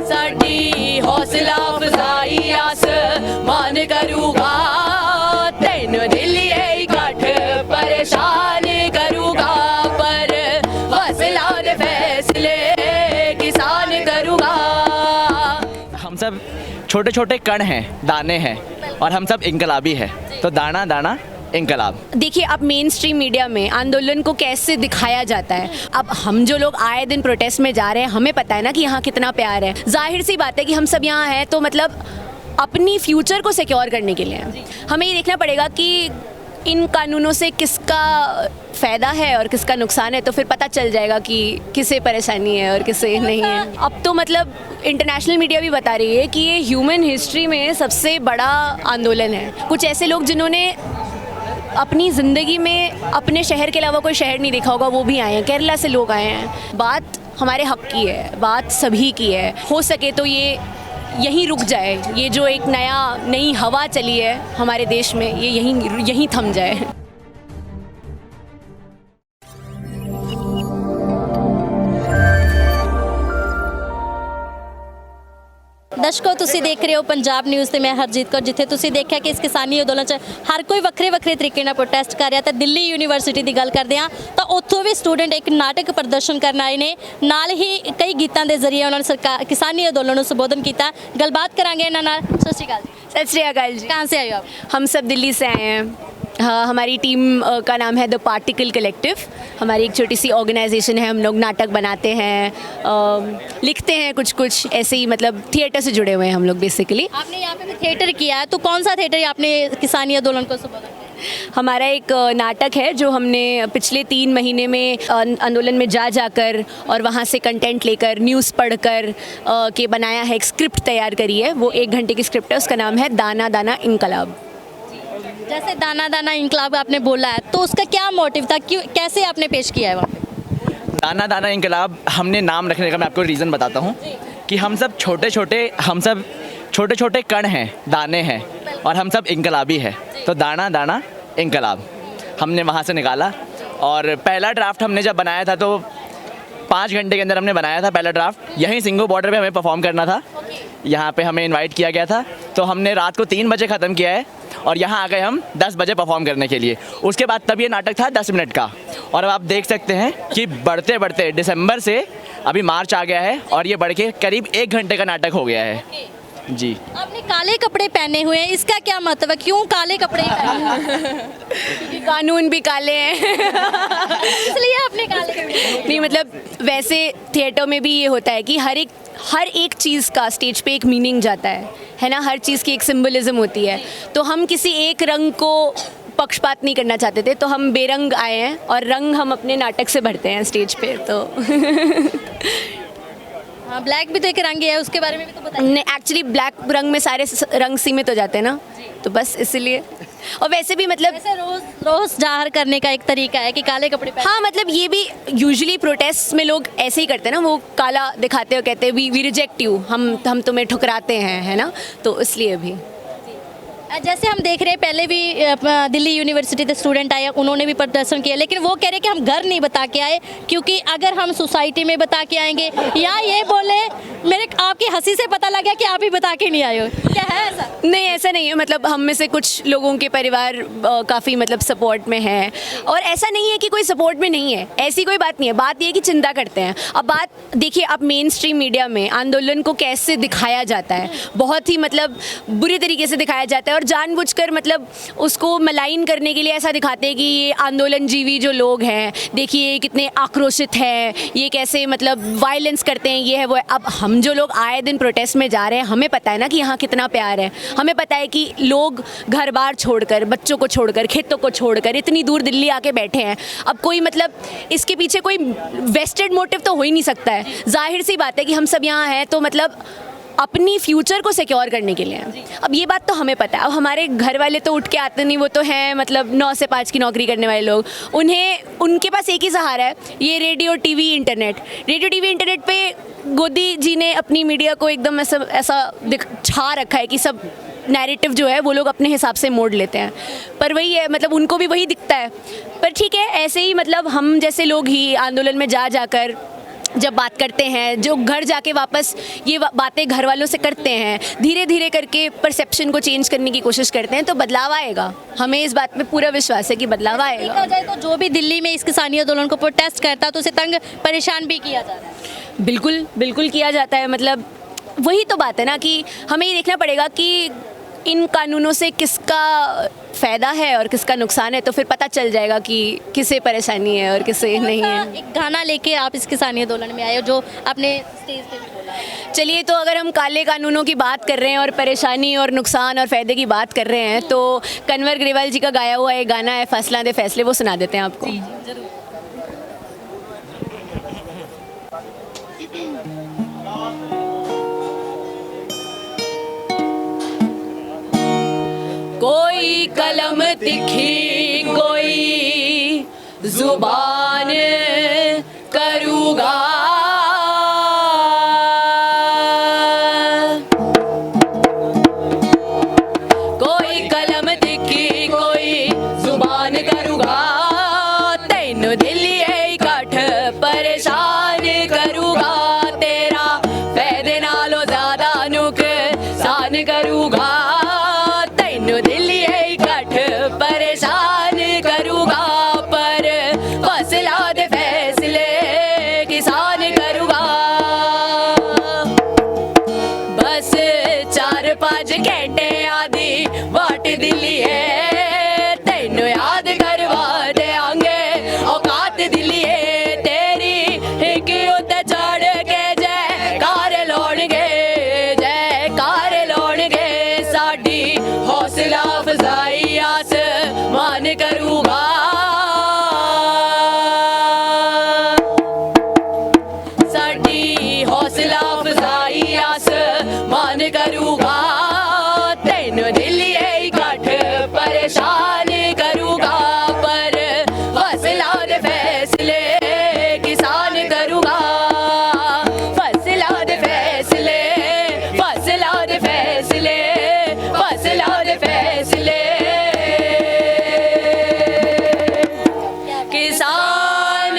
साडी हौसला अफजाई आसमान करूगा, तेन दिल्ली इकट्ठ परेशान करूगा, पर हौसला और फैसले किसान करूगा। हम सब छोटे छोटे कण हैं, दाने हैं, और हम सब इनकलाबी है, तो दाना दाना इनकलाब। देखिए, अब मेन स्ट्रीम मीडिया में आंदोलन को कैसे दिखाया जाता है। अब हम जो लोग आए दिन प्रोटेस्ट में जा रहे हैं, हमें पता है ना कि यहाँ कितना प्यार है। जाहिर सी बात है कि हम सब यहाँ हैं तो मतलब अपनी फ्यूचर को सिक्योर करने के लिए हमें ये देखना पड़ेगा कि इन कानूनों से किसका फ़ायदा है और किसका नुकसान है, तो फिर पता चल जाएगा कि किसे परेशानी है और किसे नहीं है। अब तो मतलब इंटरनेशनल मीडिया भी बता रही है कि ये ह्यूमन हिस्ट्री में सबसे बड़ा आंदोलन है। कुछ ऐसे लोग जिन्होंने अपनी ज़िंदगी में अपने शहर के अलावा कोई शहर नहीं देखा होगा, वो भी आए हैं। केरला से लोग आए हैं। बात हमारे हक़ की है, बात सभी की है। हो सके तो ये यहीं रुक जाए, ये जो एक नई हवा चली है हमारे देश में, ये यहीं थम जाए। दर्शकों, ਤੁਸੀਂ ਦੇਖ ਰਹੇ ਹੋ ਪੰਜਾਬ ਨਿਊਜ਼ ਤੇ ਮੈਂ ਹਰਜੀਤ ਕੌਰ। ਜਿੱਥੇ ਤੁਸੀਂ ਦੇਖਿਆ ਕਿ ਇਸ ਕਿਸਾਨੀ ਅੰਦੋਲਨ 'ਚ ਹਰ ਕੋਈ ਵੱਖਰੇ ਤਰੀਕੇ ਨਾਲ ਪ੍ਰੋਟੈਸਟ ਕਰ ਰਿਹਾ, ਤਾਂ ਦਿੱਲੀ ਯੂਨੀਵਰਸਿਟੀ ਦੀ ਗੱਲ ਕਰਦੇ ਹਾਂ ਤਾਂ ਉੱਥੋਂ ਵੀ ਸਟੂਡੈਂਟ ਇੱਕ ਨਾਟਕ ਪ੍ਰਦਰਸ਼ਨ ਕਰਨ ਆਏ ਨੇ। ਨਾਲ ਹੀ ਕਈ ਗੀਤਾਂ ਦੇ ਜ਼ਰੀਏ ਉਹਨਾਂ ਨੇ ਕਿਸਾਨੀ ਅੰਦੋਲਨ ਨੂੰ ਸੰਬੋਧਨ ਕੀਤਾ। ਗੱਲਬਾਤ ਕਰਾਂਗੇ ਇਹਨਾਂ ਨਾਲ। ਸਤਿ ਸ਼੍ਰੀ ਅਕਾਲ ਜੀ। सत श्री अकाल जी। कहाँ से आए हो आप? हम सब दिल्ली से आए हैं। हाँ, हमारी टीम का नाम है द पार्टिकल कलेक्टिव। हमारी एक छोटी सी ऑर्गेनाइजेशन है। हम लोग नाटक बनाते हैं, लिखते हैं, कुछ ऐसे ही, मतलब थिएटर से जुड़े हुए हैं हम लोग बेसिकली। आपने यहाँ पे भी थिएटर किया है, तो कौन सा थिएटर आपने किसानी आंदोलन को संबोधन किया? हमारा एक नाटक है जो हमने पिछले 3 महीने में आंदोलन में जाकर और वहाँ से कंटेंट लेकर, न्यूज़ पढ़कर के बनाया है। एक स्क्रिप्ट तैयार करी है, वो 1 घंटे की स्क्रिप्ट है। उसका नाम है दाना दाना इनकलाब। जैसे दाना दाना इनकलाब आपने बोला है, तो उसका क्या मोटिव था, क्यों, कैसे आपने पेश किया है वहाँ पे? दाना दाना इनकलाब हमने नाम रखने का मैं आपको रीज़न बताता हूँ कि हम सब छोटे छोटे कण हैं, दाने हैं, और हम सब इनकलाबी है, तो दाना दाना इनकलाब हमने वहाँ से निकाला। और पहला ड्राफ्ट हमने जब बनाया था तो 5 घंटे के अंदर हमने बनाया था पहला ड्राफ्ट। यहीं सिंगो बॉर्डर पे हमें परफॉर्म करना था, यहाँ पे हमें इनवाइट किया गया था, तो हमने रात को 3 बजे ख़त्म किया है और यहाँ आ गए हम 10 बजे परफॉर्म करने के लिए। उसके बाद तब ये नाटक था 10 मिनट का, और अब आप देख सकते हैं कि बढ़ते बढ़ते दिसंबर से अभी मार्च आ गया है और ये बढ़ के करीब 1 घंटे का नाटक हो गया है जी। आपने काले कपड़े पहने हुए हैं, इसका क्या मतलब है, क्यों काले कपड़े क्योंकि कानून भी काले हैं इसलिए आपने काले कपड़े? नहीं, मतलब वैसे थिएटर में भी ये होता है कि हर एक चीज़ का स्टेज पे एक मीनिंग जाता है ना। हर चीज़ की एक सिंबलिज्म होती है, तो हम किसी एक रंग को पक्षपात नहीं करना चाहते थे, तो हम बेरंग आए हैं और रंग हम अपने नाटक से भरते हैं स्टेज पे। तो हाँ, ब्लैक भी तो एक रंग है, उसके बारे में भी तो बताइए। नहीं, एक्चुअली ब्लैक रंग में सारे रंग सीमित हो जाते हैं ना, तो बस इसलिए। और वैसे भी मतलब वैसे रोज जाहिर करने का एक तरीका है कि काले कपड़े पहने। हाँ, मतलब ये भी यूजुअली प्रोटेस्ट में लोग ऐसे ही करते हैं ना, वो काला दिखाते हो, कहते हैं वी रिजेक्ट यू, हम तुम्हें ठुकराते हैं, है ना, तो इसलिए भी। जैसे हम देख रहे हैं, पहले भी दिल्ली यूनिवर्सिटी के स्टूडेंट आए, उन्होंने भी प्रदर्शन किया, लेकिन वो कह रहे कि हम घर नहीं बता के आए, क्योंकि अगर हम सोसाइटी में बता के आएंगे, या ये बोले आपकी हंसी से पता लगा कि आप ही बता के नहीं आए हो, क्या है ऐसा? नहीं, ऐसा नहीं है। मतलब हम में से कुछ लोगों के परिवार काफ़ी मतलब सपोर्ट में है, और ऐसा नहीं है कि कोई सपोर्ट में नहीं है, ऐसी कोई बात नहीं है। बात ये है कि चिंता करते हैं। अब बात देखिए, अब मेन स्ट्रीम मीडिया में आंदोलन को कैसे दिखाया जाता है, बहुत ही मतलब बुरी तरीके से दिखाया जाता है, और जानबूझकर मतलब उसको मलाइन करने के लिए ऐसा दिखाते हैं कि ये आंदोलन जीवी जो लोग हैं, देखिए कितने आक्रोशित हैं, ये कैसे मतलब वायलेंस करते हैं, ये है वो है। अब हम जो लोग आए दिन प्रोटेस्ट में जा रहे हैं, हमें पता है ना कि यहाँ कितना प्यार है। हमें पता है कि लोग घर बार छोड़कर, बच्चों को छोड़कर, खेतों को छोड़कर इतनी दूर दिल्ली आके बैठे हैं। अब कोई मतलब इसके पीछे कोई वेस्टेड मोटिव तो हो ही नहीं सकता है। जाहिर सी बात है कि हम सब यहाँ हैं तो मतलब अपनी फ्यूचर को सिक्योर करने के लिए। अब ये बात तो हमें पता है। अब हमारे घर वाले तो उठ के आते नहीं, वो तो हैं मतलब 9 से 5 की नौकरी करने वाले लोग। उनके पास एक ही सहारा है, ये रेडियो टीवी इंटरनेट पे गोदी जी ने अपनी मीडिया को एकदम ऐसा छा रखा है कि सब नैरेटिव जो है वो लोग अपने हिसाब से मोड़ लेते हैं। पर वही है, मतलब उनको भी वही दिखता है। पर ठीक है, ऐसे ही मतलब हम जैसे लोग ही आंदोलन में जाकर जब बात करते हैं, जो घर जाके वापस ये बातें घर वालों से करते हैं, धीरे धीरे करके परसेप्शन को चेंज करने की कोशिश करते हैं, तो बदलाव आएगा। हमें इस बात में पूरा विश्वास है कि बदलाव आएगा। देखा जाए तो जो भी दिल्ली में इस किसानी आंदोलन को प्रोटेस्ट करता है तो उसे तंग परेशान भी किया जा रहा है। बिल्कुल बिल्कुल किया जाता है। मतलब वही तो बात है ना कि हमें ये देखना पड़ेगा कि इन कानूनों से किसका फ़ायदा है और किसका नुकसान है, तो फिर पता चल जाएगा कि किसे परेशानी है और किसे नहीं है। एक गाना लेके आप इस किसानी आंदोलन में आए हो जो आपने स्टेज पे भी बोला है। चलिए, तो अगर हम काले कानूनों की बात कर रहे हैं और परेशानी और नुकसान और फ़ायदे की बात कर रहे हैं, तो कन्वर ग्रेवाल जी का गाया हुआ एक गाना है फैसला दे फैसले, वो सुना देते हैं आपको। जरूर। कोई कलम तिखी, कोई जुबान करूँगा, कोई कलम तिखी, कोई जुबान करूँगा, तेनू दिल्ली इकट्ठ परेशान करूँगा, तेरा फायदे नालों ज़्यादा नुकसान करूँगा, दिल्ली इकट्ठ परेशान करूँगा, पर फैसला दे फैसले किसान करूँगा। बस 4-5 घंटे आधी वाट दिल्ली है, तेनू याद करवा देंगे औकात दिल्ली है, तेरी एक उत्ते चढ़ के जयकार लाउणगे, जयकार लाउणगे, साडी हौसला अफजाई आसमान करूँगा, साडी हौसला अफजाई आसमान करूँगा, तेनू दिल्ली इकट्ठ परेशान करूँगा, पर फैसला दे फैसले किसान करूँगा, फैसला दे फैसले, फैसला दे फैसले, फैसला दे फैसले किसान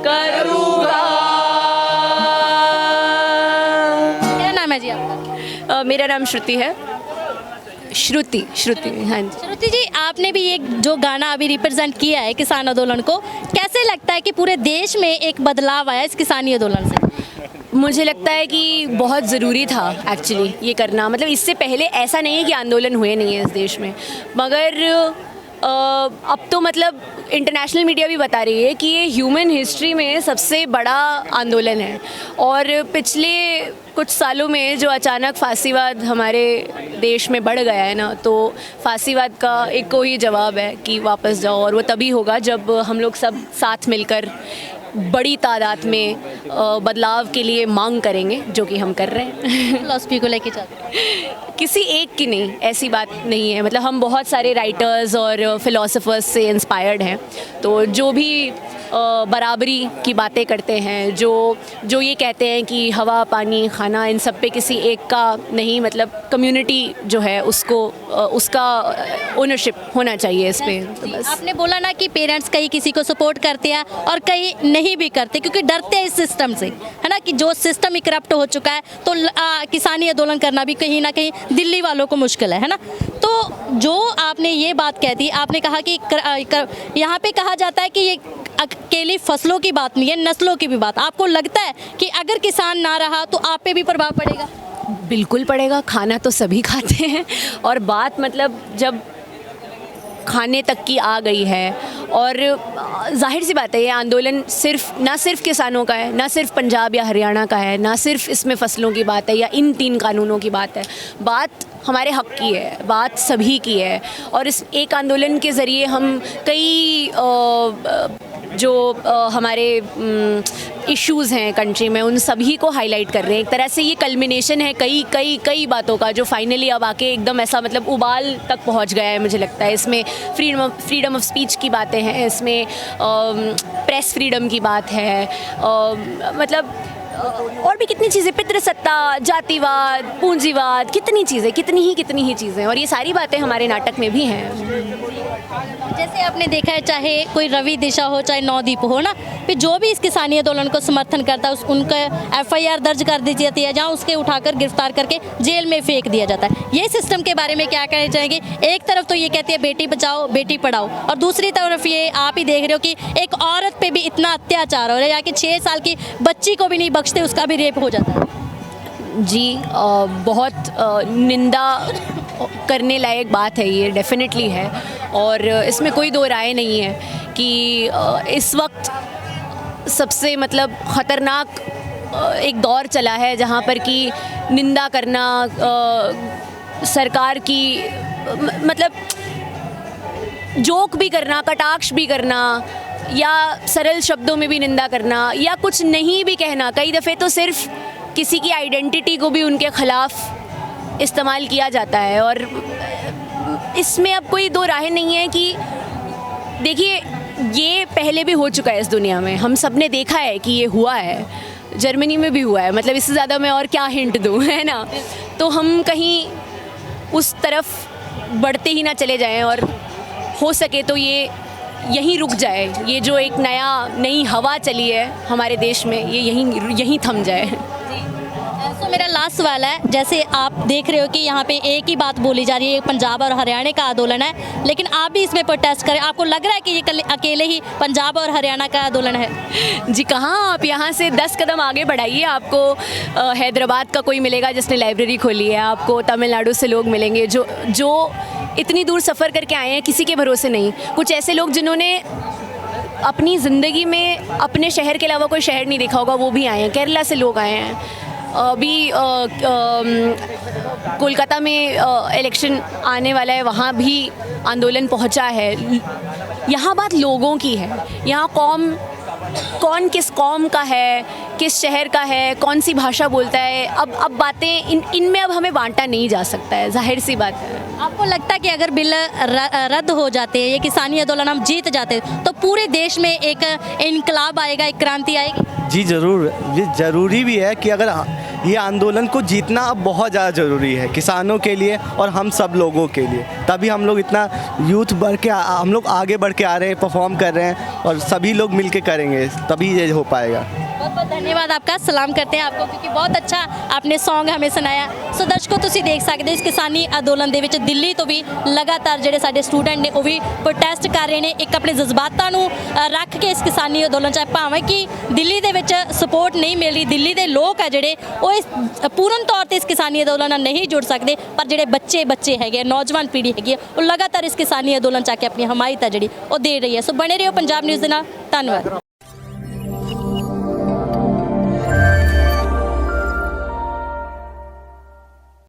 करूँगा। क्या नाम है जी आपका? मेरा नाम श्रुति है। श्रुति, हाँ जी। श्रुति जी, आपने भी एक जो गाना अभी रिप्रेजेंट किया है किसान आंदोलन को, कैसे लगता है कि पूरे देश में एक बदलाव आया इस किसानी आंदोलन से? मुझे लगता है कि बहुत ज़रूरी था एक्चुअली ये करना। मतलब इससे पहले ऐसा नहीं है कि आंदोलन हुए नहीं है इस देश में, मगर अब तो मतलब इंटरनेशनल मीडिया भी बता रही है कि ये ह्यूमन हिस्ट्री में सबसे बड़ा आंदोलन है। और पिछले कुछ सालों में जो अचानक फांसीवाद हमारे देश में बढ़ गया है ना, तो फांसीवाद का एक को ही जवाब है कि वापस जाओ, और वो तभी होगा जब हम लोग सब साथ मिलकर बड़ी तादाद में बदलाव के लिए मांग करेंगे, जो कि हम कर रहे हैं। फिलॉसफी को लेके चलते हैं। किसी एक की नहीं, ऐसी बात नहीं है। मतलब हम बहुत सारे राइटर्स और फिलोसोफर्स से इंस्पायर्ड हैं, तो जो भी बराबरी की बातें करते हैं, जो ये कहते हैं कि हवा, पानी, खाना, इन सब पे किसी एक का नहीं, मतलब कम्युनिटी जो है उसको उसका ओनरशिप होना चाहिए इस पे। तो बस आपने बोला ना कि पेरेंट्स कहीं किसी को सपोर्ट करते हैं और कहीं नहीं भी करते, क्योंकि डरते हैं इस सिस्टम से, है ना, कि जो सिस्टम ही करप्ट हो चुका है, तो किसानी आंदोलन करना भी कहीं ना कहीं दिल्ली वालों को मुश्किल है ना। तो जो आपने ये बात कह दी, आपने कहा कि यहाँ पे कहा जाता है कि ये अकेली फसलों की बात नहीं है, नस्लों की भी बात। आपको लगता है कि अगर किसान ना रहा तो आप पे भी प्रभाव पड़ेगा? बिल्कुल पड़ेगा। खाना तो सभी खाते हैं, और बात मतलब जब खाने तक की आ गई है, और जाहिर सी बात है ये आंदोलन ना सिर्फ किसानों का है, ना सिर्फ पंजाब या हरियाणा का है, ना सिर्फ इसमें फसलों की बात है या इन 3 कानूनों की बात है। बात हमारे हक की है, बात सभी की है, और इस एक आंदोलन के ज़रिए हम कई जो हमारे इश्यूज़ हैं कंट्री में, उन सभी को हाईलाइट कर रहे हैं। एक तरह से ये कल्मिनेशन है कई बातों का, जो फाइनली अब आके एकदम ऐसा मतलब उबाल तक पहुंच गया है। मुझे लगता है इसमें फ्रीडम ऑफ स्पीच की बातें हैं, इसमें प्रेस फ्रीडम की बात है, मतलब और भी कितनी चीज़ें, पितृसत्ता, जातिवाद, पूंजीवाद, कितनी ही चीज़ें, और ये सारी बातें हमारे नाटक में भी हैं। जैसे आपने देखा है, चाहे कोई रवि दिशा हो चाहे नवदीप हो ना, फिर जो भी इस किसानी आंदोलन को समर्थन करता है उनका FIR दर्ज कर दी जाती है, जहां उसके उठाकर गिरफ्तार करके जेल में फेंक दिया जाता है। ये सिस्टम के बारे में क्या कहना चाहेंगे? एक तरफ तो ये कहती है बेटी बचाओ बेटी पढ़ाओ, और दूसरी तरफ ये आप ही देख रहे हो कि एक औरत पे भी इतना अत्याचार हो रहा है, यहाँ की 6 साल की बच्ची को भी नहीं बख्शते, उसका भी रेप हो जाता है। जी बहुत निंदा करने लायक बात है ये, डेफिनेटली है। और इसमें कोई दो राय नहीं है कि इस वक्त सबसे मतलब ख़तरनाक एक दौर चला है जहाँ पर कि निंदा करना, सरकार की मतलब जोक भी करना, कटाक्ष भी करना, या सरल शब्दों में भी निंदा करना, या कुछ नहीं भी कहना, कई दफ़े तो सिर्फ किसी की आइडेंटिटी को भी उनके ख़िलाफ़ इस्तेमाल किया जाता है। और इसमें अब कोई दो राहें नहीं है कि देखिए ये पहले भी हो चुका है इस दुनिया में, हम सब ने देखा है कि ये हुआ है, जर्मनी में भी हुआ है, मतलब इससे ज़्यादा मैं और क्या हिंट दूँ, है ना। तो हम कहीं उस तरफ बढ़ते ही ना चले जाएं, और हो सके तो ये यहीं रुक जाए, ये जो एक नई हवा चली है हमारे देश में, ये यहीं थम जाए। तो मेरा लास्ट सवाल है, जैसे आप देख रहे हो कि यहाँ पे एक ही बात बोली जा रही है, पंजाब और हरियाणा का आंदोलन है, लेकिन आप भी इसमें प्रोटेस्ट करें, आपको लग रहा है कि ये अकेले ही पंजाब और हरियाणा का आंदोलन है? जी कहाँ, आप यहाँ से 10 कदम आगे बढ़ाइए, आपको हैदराबाद का कोई मिलेगा जिसने लाइब्रेरी खोली है, आपको तमिलनाडु से लोग मिलेंगे जो इतनी दूर सफ़र करके आए हैं किसी के भरोसे नहीं। कुछ ऐसे लोग जिन्होंने अपनी ज़िंदगी में अपने शहर के अलावा कोई शहर नहीं देखा होगा, वो भी आए हैं। केरला से लोग आए हैं, अभी कोलकाता में इलेक्शन आने वाला है, वहाँ भी आंदोलन पहुँचा है। यहाँ बात लोगों की है, यहाँ कौन किस कौम का है, किस शहर का है, कौन सी भाषा बोलता है, अब बातें इनमें अब हमें बांटा नहीं जा सकता है, जाहिर सी बात है। आपको लगता है कि अगर बिल रद्द हो जाते हैं, ये किसानी आंदोलन हम जीत जाते, तो पूरे देश में एक इनकलाब आएगा, एक क्रांति आएगी? जी ज़रूर, ये ज़रूरी भी है कि अगर ये आंदोलन को जीतना अब बहुत ज़्यादा ज़रूरी है किसानों के लिए और हम सब लोगों के लिए, तभी हम लोग इतना यूथ हम लोग आगे बढ़ के आ रहे हैं, परफॉर्म कर रहे हैं, और सभी लोग मिल के करेंगे तभी ये हो पाएगा। बहुत बहुत धन्यवाद आपका, सलाम करते हैं आपको, क्योंकि बहुत अच्छा आपने सॉन्ग हमें सुनाया। सो दर्शकों तुसीं देख सकते इस किसानी अंदोलन ਦੇ ਵਿੱਚ ਦਿੱਲੀ ਤੋਂ ਵੀ ਲਗਾਤਾਰ ਜਿਹੜੇ ਸਾਡੇ ਸਟੂਡੈਂਟ ਨੇ ਉਹ ਵੀ ਪ੍ਰੋਟੈਸਟ ਕਰ ਰਹੇ ਨੇ, ਇੱਕ ਆਪਣੇ ਜਜ਼ਬਾਤਾਂ ਨੂੰ ਰੱਖ ਕੇ ਇਸ ਕਿਸਾਨੀ ਅੰਦੋਲਨ 'ਚ, ਭਾਵੇਂ ਕਿ ਦਿੱਲੀ ਦੇ ਵਿੱਚ ਸਪੋਰਟ ਨਹੀਂ ਮਿਲ ਰਹੀ, ਦਿੱਲੀ ਦੇ ਲੋਕ ਆ ਜਿਹੜੇ ਉਹ ਇਸ ਪੂਰਨ ਤੌਰ ਤੇ ਇਸ ਕਿਸਾਨੀ ਅੰਦੋਲਨ ਨਾਲ ਨਹੀਂ ਜੁੜ ਸਕਦੇ, ਪਰ ਜਿਹੜੇ ਬੱਚੇ ਹੈਗੇ, ਨੌਜਵਾਨ ਪੀੜ੍ਹੀ ਹੈਗੀ ਹੈ, ਉਹ ਲਗਾਤਾਰ ਇਸ ਕਿਸਾਨੀ ਅੰਦੋਲਨ 'ਚ ਆ ਕੇ ਆਪਣੀ ਹਮਾਇਤ ਆ ਜਿਹੜੀ ਉਹ ਦੇ ਰਹੀ ਹੈ। ਸੋ ਬਣੇ ਰਹੋ ਪੰਜਾਬ ਨਿਊਜ਼ ਦੇ ਨਾਲ, ਧੰਨਵਾਦ।